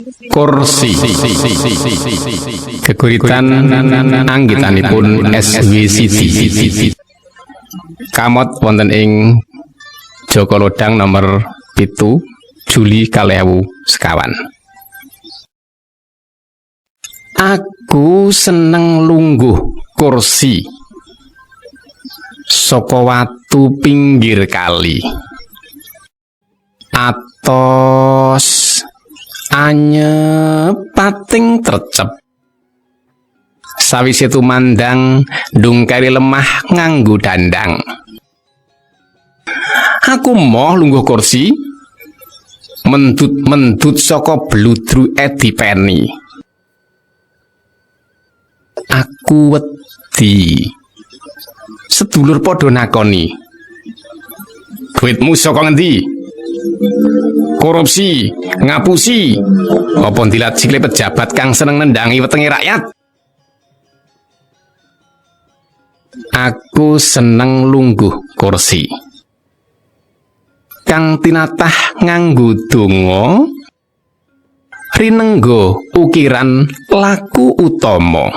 Kursi. Geguritan anggitanipun SW kamot wonten ing Joko Lodang nomor 7 Juli 2000 Aku seneng lungguh kursi saka watu pinggir kali. Atos anyepating trecep. Sawise tumandang ndungkari lemah nganggo dandang. Aku moh lungguh kursi mendut-mendut saka bludru edipeni. Aku wedi. Sedulur padha nakoni. Duitmu saka ngendi? Korupsi, ngapusi, apa ndilat sikile pejabat kang seneng nendangi wetenge rakyat? Aku seneng lungguh kursi. Kang tinatah nganggo donga rinengga ukiran laku utama.